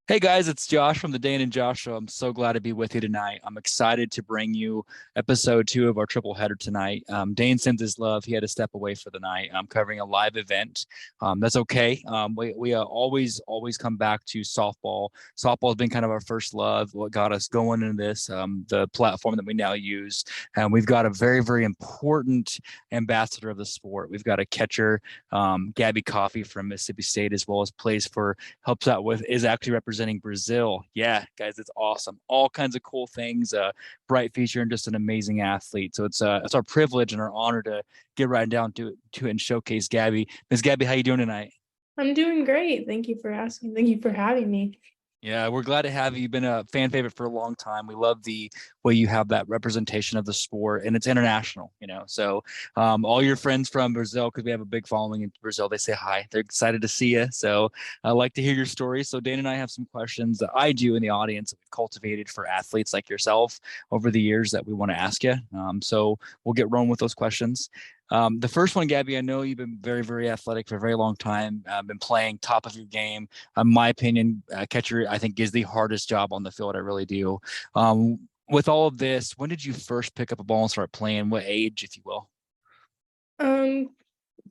Hey guys, it's Josh from the Dane and Josh Show. I'm so glad to be with you tonight. I'm excited to bring you episode 2 of our triple header tonight. Dane sends his love. He had to step away for the night. I'm covering a live event. That's okay. We always come back to softball. Softball has been kind of our first love, what got us going into this, the platform that we now use. And we've got a very important ambassador of the sport. We've got a catcher, Gabby Coffey from Mississippi State, as well as helps out with, is actually representing Brazil. Yeah, guys, it's awesome. All kinds of cool things. Bright future and just an amazing athlete. So it's our privilege and our honor to get right down to it and showcase Gabby. Miss Gabby, how you doing tonight? I'm doing great. Thank you for asking. Thank you for having me. Yeah, we're glad to have you. You've been a fan favorite for a long time. We love the way you have that representation of the sport, and it's international, you know. So, all your friends from Brazil, because we have a big following in Brazil, they say hi. They're excited to see you. So, I like to hear your story. So, Dana and I have some questions that I do in the audience that we've cultivated for athletes like yourself over the years that we want to ask you. So, we'll get rolling with those questions. The first one, Gabby, I know you've been very athletic for a very long time, been playing top of your game. In my opinion, catcher, I think, is the hardest job on the field. I really do. With all of this, when did you first pick up a ball and start playing? What age, if you will? Um,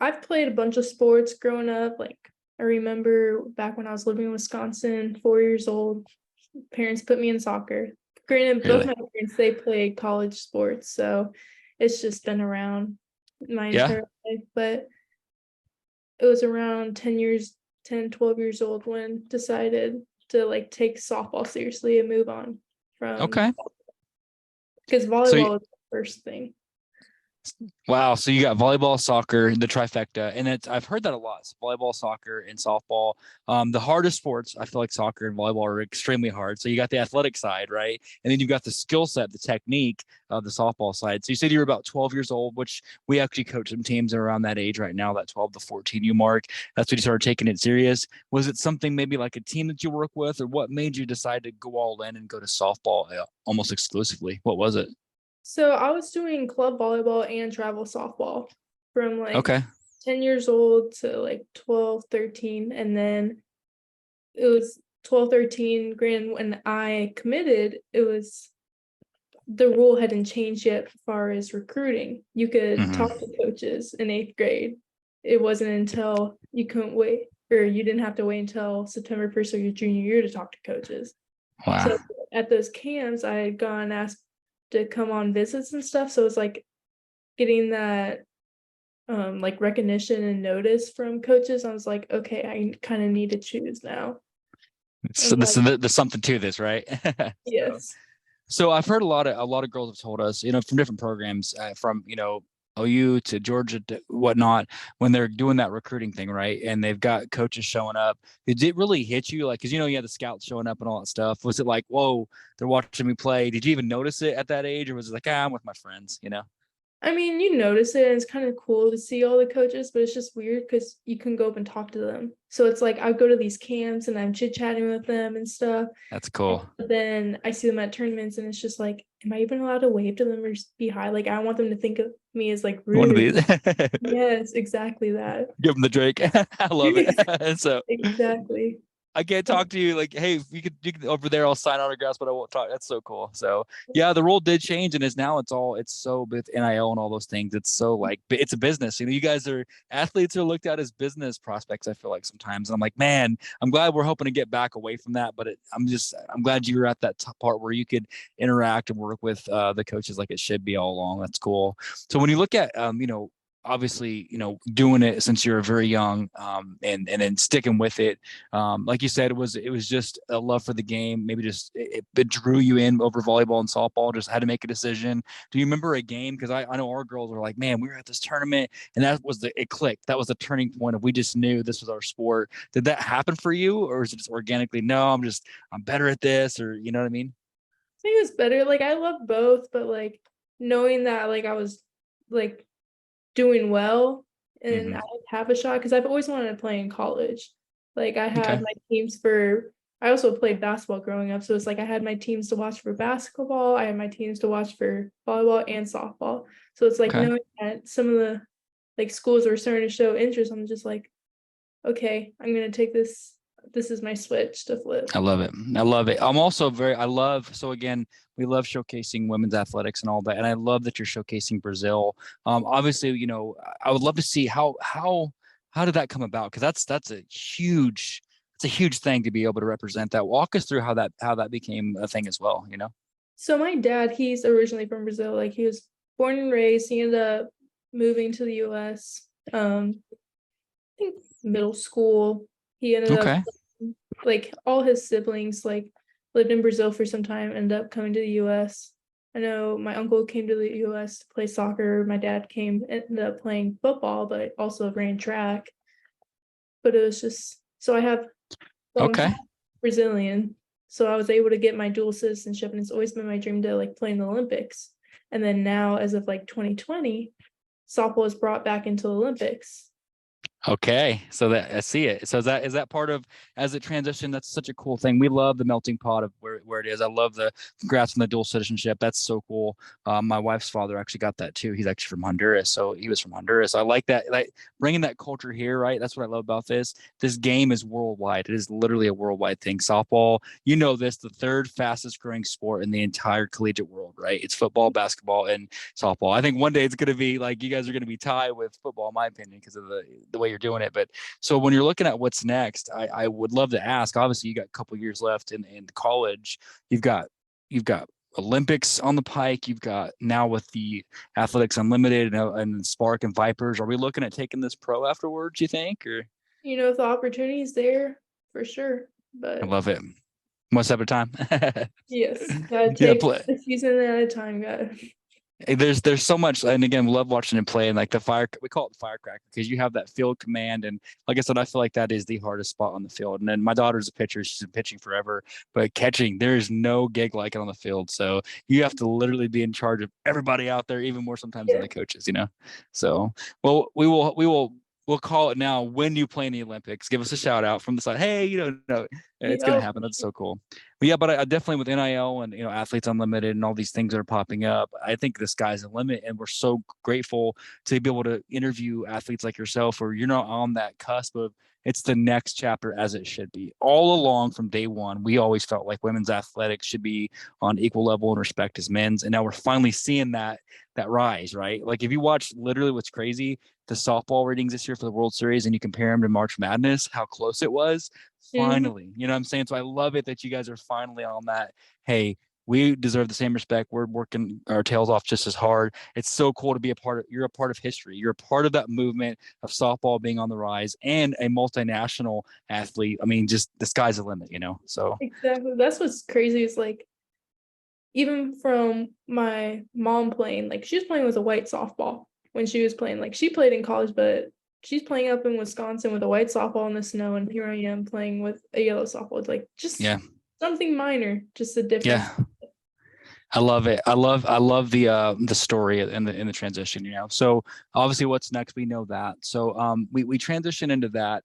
I've played a bunch of sports growing up. Like I remember back when I was living in Wisconsin, 4 years old, parents put me in soccer. Granted, both Really? my parents, they played college sports, so it's just been around my Yeah. entire life. But it was around 12 years old when decided to like take softball seriously and move on from, Okay. because So volleyball was the first thing. wow, so you got volleyball, soccer, the trifecta, and I've heard that a lot. So volleyball, soccer, and softball. The hardest sports, I feel like soccer and volleyball are extremely hard. So you got the athletic side, right? And then you've got the skill set, the technique of the softball side. So you said you were about 12 years old, which we actually coach some teams around that age right now, that 12 to 14 you mark. That's when you started taking it serious. Was it something maybe like a team that you work with, or what made you decide to go all in and go to softball almost exclusively? What was it? So I was doing club volleyball and travel softball from like Okay. 10 years old to like 12, 13. And then it was 12, 13. Grand when I committed, it was the rule hadn't changed yet as far as recruiting. You could Hmm. talk to coaches in 8th grade. It wasn't until you couldn't wait, or you didn't have to wait until September 1st of your junior year to talk to coaches. Wow. So at those camps, I had gone asked to come on visits and stuff. So it's like getting that like recognition and notice from coaches. I was like, okay, I kind of need to choose now. So And this like, there's something to this, right? so, yes. so I've heard a lot of girls have told us, from different programs, from OU to Georgia to whatnot, when they're doing that recruiting thing, right? And they've got coaches showing up. Did it really hit you, like, because you had the scouts showing up and all that stuff? Was it like, whoa, they're watching me play? Did you even notice it at that age, or was it like, I'm with my friends? I mean, you notice it, and it's kind of cool to see all the coaches, but it's just weird because you can go up and talk to them. So it's like I go to these camps and I'm chit chatting with them and stuff. That's And cool. then I see them at tournaments, and it's just like, am I even allowed to wave to them or just be hi? Like, I don't want them to think of me as like One of rude. these. Yes, exactly that. Give them the Drake. I love it. So Exactly. I can't talk to you like, hey, you can over there, I'll sign autographs, but I won't talk. That's so cool. So yeah, the rule did change, and it's so with NIL and all those things. It's so like it's a business. You guys are athletes are looked at as business prospects, I feel like sometimes. And I'm like, man, I'm glad we're hoping to get back away from that. But I'm glad you were at that part where you could interact and work with the coaches like it should be all along. That's cool. So when you look at obviously doing it since you're very young, and then sticking with it, like you said, it was just a love for the game. Maybe just it drew you in over volleyball and softball. Just had to make a decision. Do you remember a game? Because I know our girls were like, man, we were at this tournament, and it clicked. That was the turning point of we just knew this was our sport. Did that happen for you, or is it just organically? No, I'm better at this, or you know what I mean? I think it's better. Like, I love both, but like knowing that like I was like doing well and Mm-hmm. I have a shot, because I've always wanted to play in college. Like I Okay. had my teams for I also played basketball growing up, so it's like I had my teams to watch for basketball, I had my teams to watch for volleyball and softball. So it's like Okay. knowing that some of the like schools were starting to show interest, I'm just like, okay, I'm gonna take this. This is my switch to flip. I love it. I love it. I'm also I love, so again, we love showcasing women's athletics and all that. And I love that you're showcasing Brazil. Obviously, I would love to see how did that come about? Because it's a huge thing to be able to represent that. Walk us through how that became a thing as well, So my dad, he's originally from Brazil. Like he was born and raised. He ended up moving to the U.S. I think middle school. He ended up Okay. like all his siblings like lived in Brazil for some time, ended up coming to the US. I know my uncle came to the US to play soccer. My dad ended up playing football, but also ran track. But it was just so I'm Okay. half Brazilian. So I was able to get my dual citizenship, and it's always been my dream to like play in the Olympics. And then now, as of like 2020, softball is brought back into the Olympics. Okay, so that I see it. So is that part of as it transitioned? That's such a cool thing. We love the melting pot of where it is. I love the congrats on the dual citizenship. That's so cool. My wife's father actually got that too. He's actually from Honduras, so he was from Honduras. I like that, like bringing that culture here, right? That's what I love about this. This game is worldwide. It is literally a worldwide thing. Softball, the third fastest growing sport in the entire collegiate world, right? It's football, basketball, and softball. I think one day it's going to be like you guys are going to be tied with football, in my opinion, because of the way you're doing it. But so when you're looking at what's next, I would love to ask. Obviously, you got a couple years left in college. You've got Olympics on the pike. You've got now with the Athletics Unlimited and Spark and Vipers. Are we looking at taking this pro afterwards? You think? Or If the opportunity is there, for sure. I But love it. One step at a time. yes, gotta Yeah, take a season at a time, guys. there's so much, and again, we love watching him play, and like we call it the firecracker because you have that field command, and like I said, I feel like that is the hardest spot on the field. And then my daughter's a pitcher; she's been pitching forever, but catching, there is no gig like it on the field. So you have to literally be in charge of everybody out there, even more sometimes than Yeah. the coaches. So well, we'll call it now. When you play in the Olympics, give us a shout out from the side. Hey, no, it's gonna Yep. happen. That's so cool. But yeah, but I definitely with NIL and Athletes Unlimited and all these things that are popping up, I think the sky's the limit, and we're so grateful to be able to interview athletes like yourself, where you're not on that cusp of it's the next chapter as it should be. All along from day one, we always felt like women's athletics should be on equal level and respect as men's, and now we're finally seeing that rise, right? Like if you watch literally what's crazy, the softball ratings this year for the World Series, and you compare them to March Madness, how close it was. Mhm. Finally, you know what I'm saying? So I love it that you guys are finally on that. Hey, we deserve the same respect. We're working our tails off just as hard. It's so cool to be you're a part of history. You're a part of that movement of softball being on the rise and a multinational athlete. I mean, just the sky's the limit. So Exactly. That's what's crazy is like even from my mom playing, like she was playing with a white softball when she was playing. Like she played in college, but she's playing up in Wisconsin with a white softball in the snow, and here I am playing with a yellow softball. It's like just yeah, something minor, just a difference. yeah. I love it. I love the story and the transition. So obviously what's next, we know that. So we transition into that,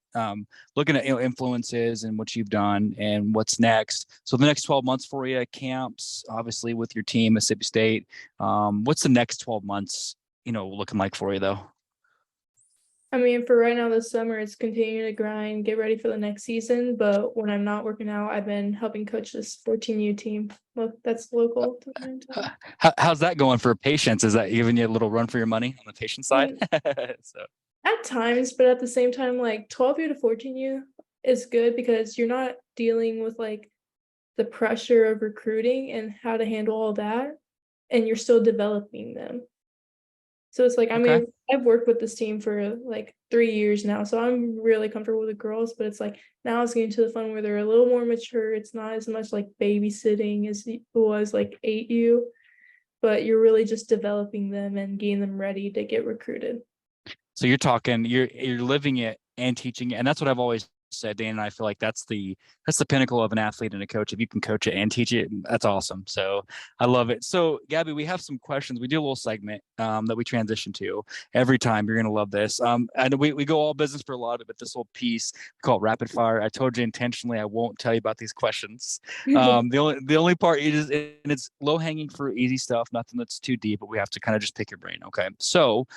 looking at influences and what you've done and what's next. So the next 12 months for you, camps, obviously with your team, Mississippi State. What's the next 12 months, looking like for you though? I mean, for right now this summer, it's continuing to grind, get ready for the next season. But when I'm not working out, I've been helping coach this 14U team. Look, that's local to my hometown. How's that going for patients? Is that giving you a little run for your money on the patient I side? mean, So at times, but at the same time, like 12U to 14U is good because you're not dealing with like the pressure of recruiting and how to handle all that, and you're still developing them. So it's like, I okay. mean, I've worked with this team for like 3 years now, so I'm really comfortable with the girls, but it's like now it's getting to the fun where they're a little more mature. It's not as much like babysitting as it was like 8U, but you're really just developing them and getting them ready to get recruited. So you're living it and teaching it, and that's what I've always said, Dan. And I feel like that's the pinnacle of an athlete and a coach. If you can coach it and teach it, that's awesome. So I love it. So Gabby, we have some questions. We do a little segment that we transition to every time. You're gonna love this. And we go all business for a lot of it, but this little piece we call it rapid fire. I told you intentionally I won't tell you about these questions. The only part is, and it's low hanging fruit, easy stuff, nothing that's too deep, but we have to kind of just pick your brain. Okay, so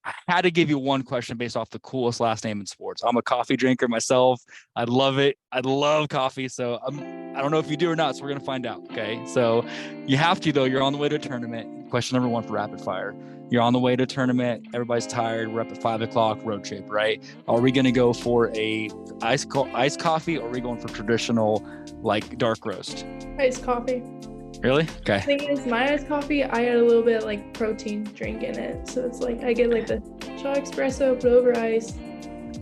I had to give you one question based off the coolest last name in sports. I'm a coffee drinker myself. I love it. I love coffee. So I don't know if you do or not. So we're going to find out. Okay. So you have to, though. You're on the way to a tournament. Question number one for rapid fire. You're on the way to a tournament. Everybody's tired. We're up at 5 o'clock, road trip, right? Are we going to go for a iced coffee, or are we going for traditional, like dark roast? Iced coffee. Really? Okay. Thing is, my iced coffee, I add a little bit like protein drink in it. So it's like I get like the shot espresso, put over ice,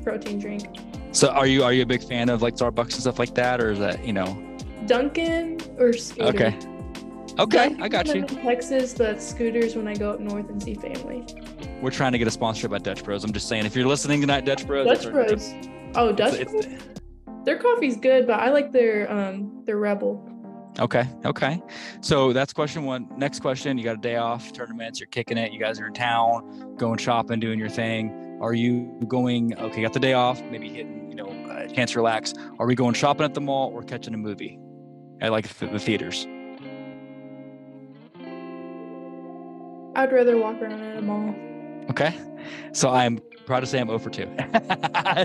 protein drink. So are you a big fan of like Starbucks and stuff like that, or is that, Dunkin' or Scooter? Okay. Dunkin' I got when you. I'm in Texas, but Scooters when I go up north and see family. We're trying to get a sponsorship by Dutch Bros. I'm just saying, if you're listening tonight, Dutch Bros. Dutch Bros. Oh, Dutch Bros. Their coffee's good, but I like their Rebel. Okay. So that's question one. Next question, you got a day off, tournaments, you're kicking it. You guys are in town, going shopping, doing your thing. Are you going, okay, got the day off, maybe hitting, a chance to relax. Are we going shopping at the mall or catching a movie at like the theaters? I'd rather walk around at a mall. Okay. So I'm proud to say I'm 0 for 2.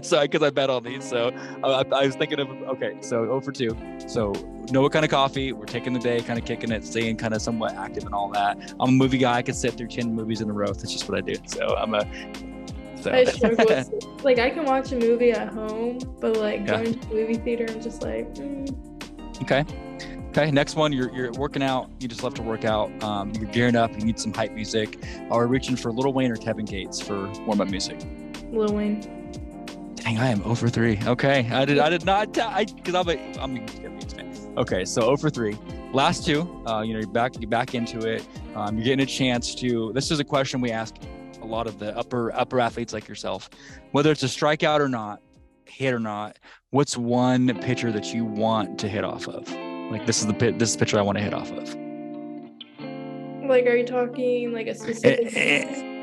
So because I bet on these. So I was thinking of, okay, so 0 for 2. So know what kind of coffee. We're taking the day, kind of kicking it, staying kind of somewhat active and all that. I'm a movie guy. I could sit through 10 movies in a row. That's just what I do. So I struggle with, like, I can watch a movie at home, but like going to the movie theater, I'm just like, Okay, next one, you're working out. You just left to work out. You're gearing up. You need some hype music. Are we reaching for Lil Wayne or Kevin Gates for warm-up music? Lil Wayne. Dang, I am 0 for 3. Okay, I did not. Because I'm a Kevin Gates fan. Okay, so 0 for 3. Last two. You're back into it. You're getting a chance to. This is a question we ask a lot of the upper athletes like yourself, whether it's a strikeout or not, hit or not. What's one pitcher that you want to hit off of? Like, this is the pitcher I want to hit off of. Like, are you talking like a specific?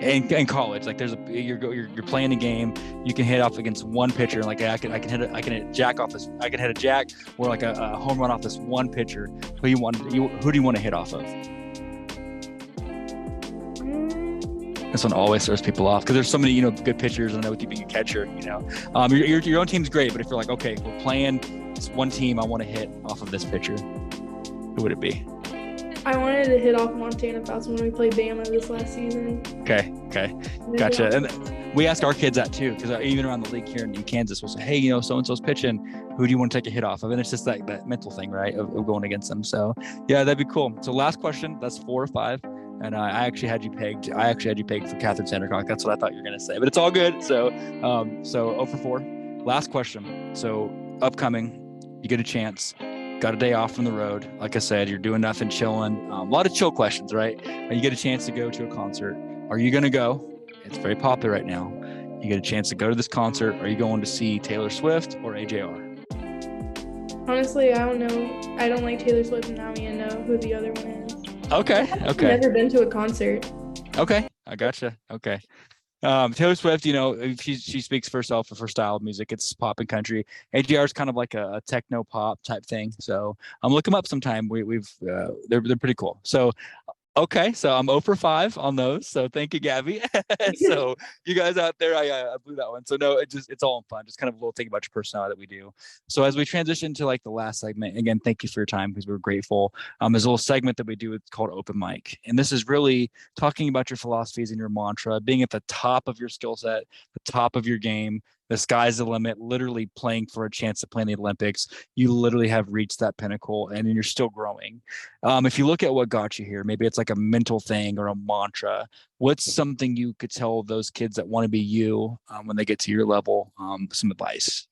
In college, like you're playing a game, you can hit off against one pitcher. Like I can hit a jack off this. I can hit a jack or like a home run off this one pitcher. Who do you want to hit off of? This one always throws people off because there's so many good pitchers, and I know with you being a catcher, your own team's great, but if you're like, okay, we're playing this one team, I want to hit off of this pitcher, who would it be? I wanted to hit off Montana Fouts when we played Bama this last season. Okay, gotcha. And we ask our kids that too, because even around the league here in Kansas, we'll say, hey, so and so's pitching, who do you want to take a hit off of? And it's just like that mental thing, right, of going against them. So yeah, that'd be cool. So last question, that's 4 or 5. And I actually had you pegged for Catherine Sandercock. That's what I thought you were going to say, but it's all good. So 0 for 4. Last question. So upcoming, you get a chance, got a day off from the road. Like I said, you're doing nothing, chilling. A lot of chill questions, right? And you get a chance to go to a concert. Are you going to go? It's very popular right now. You get a chance to go to this concert. Are you going to see Taylor Swift or AJR? Honestly, I don't know. I don't like Taylor Swift, and now I know who the other one is. Okay. I've never been to a concert. Okay, I gotcha. Okay. Taylor Swift, she speaks for herself for her style of music. It's pop and country. AJR is kind of like a techno pop type thing. So look them up sometime. They're pretty cool. So okay, so I'm 0 for 5 on those. So thank you, Gabby. So you guys out there, I blew that one. So no, it's all fun. Just kind of a little thing about your personality that we do. So as we transition to like the last segment, again, thank you for your time because we're grateful. There's a little segment that we do. It's called Open Mic, and this is really talking about your philosophies and your mantra, being at the top of your skill set, the top of your game. The sky's the limit, literally playing for a chance to play in the Olympics. You literally have reached that pinnacle and you're still growing. If you look at what got you here, maybe it's like a mental thing or a mantra. What's something you could tell those kids that want to be you when they get to your level? Some advice,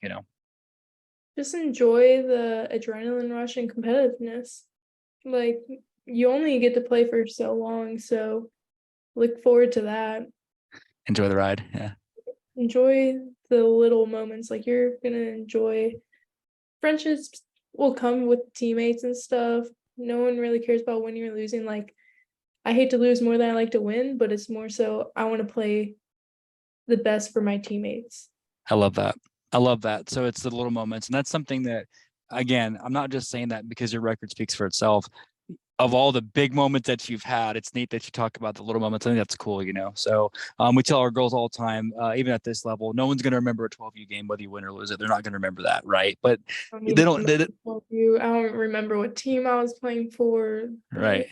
Just enjoy the adrenaline rush and competitiveness. Like, you only get to play for so long, so look forward to that. Enjoy the ride. Yeah. Enjoy the little moments. Like, you're gonna enjoy friendships will come with teammates and stuff. No one really cares about winning or losing. Like, I hate to lose more than I like to win, but it's more so I want to play the best for my teammates. I love that. So it's the little moments, and that's something that, again, I'm not just saying that because your record speaks for itself. of all the big moments that you've had, it's neat that you talk about the little moments. I think that's cool, you know. So we tell our girls all the time, even at this level, no one's going to remember a 12U game, whether you win or lose it. They're not going to remember that, right? But I don't they even don't, remember what I don't remember what team I was playing for. right.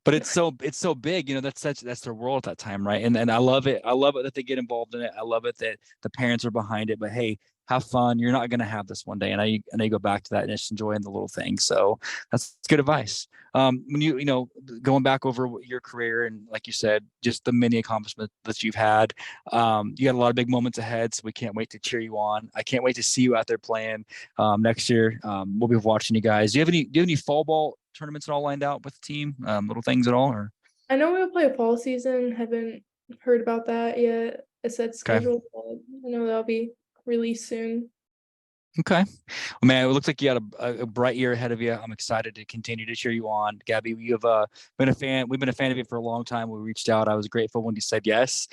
But it's so big, you know, that's their world at that time, right? And I love it. I love it that they get involved in it. I love it that the parents are behind it. But hey, have fun. You're not going to have this one day, and I go back to that and just enjoying the little things. So that's good advice. When you know, going back over your career and like you said, just the many accomplishments that you've had, you got a lot of big moments ahead. So we can't wait to cheer you on. I can't wait to see you out there playing next year. We'll be watching you guys. Do you have any fall ball tournaments at all lined out with the team? Little things at all, or I know we'll play a fall season. Haven't heard about that yet. It's set okay. schedule, but I know that'll be released soon. Okay. Well, man, it looks like you got a bright year ahead of you. I'm excited to continue to cheer you on. Gabby, you've been a fan. We've been a fan of you for a long time. We reached out. I was grateful when you said yes.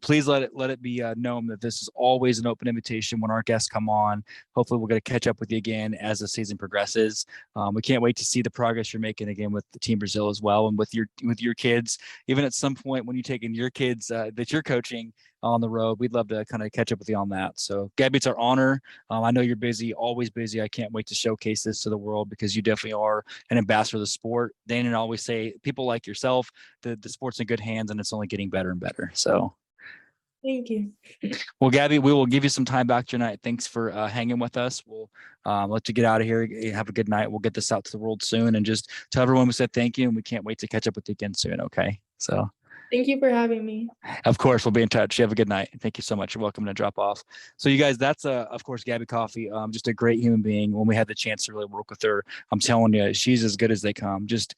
Please let it be known that this is always an open invitation when our guests come on. Hopefully we're going to catch up with you again as the season progresses. We can't wait to see the progress you're making again with the Team Brazil as well, and with your kids. Even at some point when you take in your kids that you're coaching on the road, we'd love to kind of catch up with you on that. So Gabby, it's our honor. I know you're busy, always busy. I can't wait to showcase this to the world because you definitely are an ambassador of the sport. Dana and I always say, people like yourself, the sport's in good hands and it's only getting better and better. So Thank you. well, Gabby, we will give you some time back tonight. Thanks for hanging with us. We'll let you get out of here. Have a good night. We'll get this out to the world soon, and just tell everyone we said thank you, and we can't wait to catch up with you again soon. Okay. So Thank you for having me. of course, we'll be in touch. You have a good night. Thank you so much. You're welcome to drop off. So you guys, that's of course, Gabby Coffey, just a great human being. When we had the chance to really work with her, I'm telling you, she's as good as they come. Just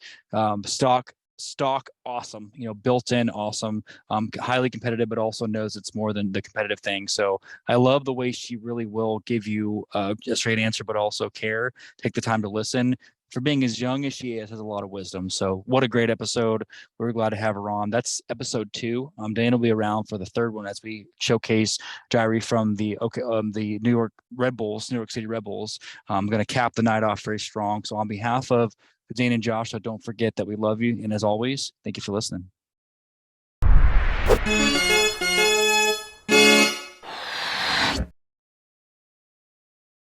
stock awesome, you know, built in awesome, highly competitive, but also knows it's more than the competitive thing. So I love the way she really will give you a straight answer, but also care, take the time to listen. For being as young as she is, has a lot of wisdom. So what a great episode. We're glad to have her on. That's episode 2. Dan will be around for the third one as we showcase diary from the New York City Red Bulls. I'm going to cap the night off very strong. So on behalf of Dane and Josh, don't forget that we love you. And as always, thank you for listening.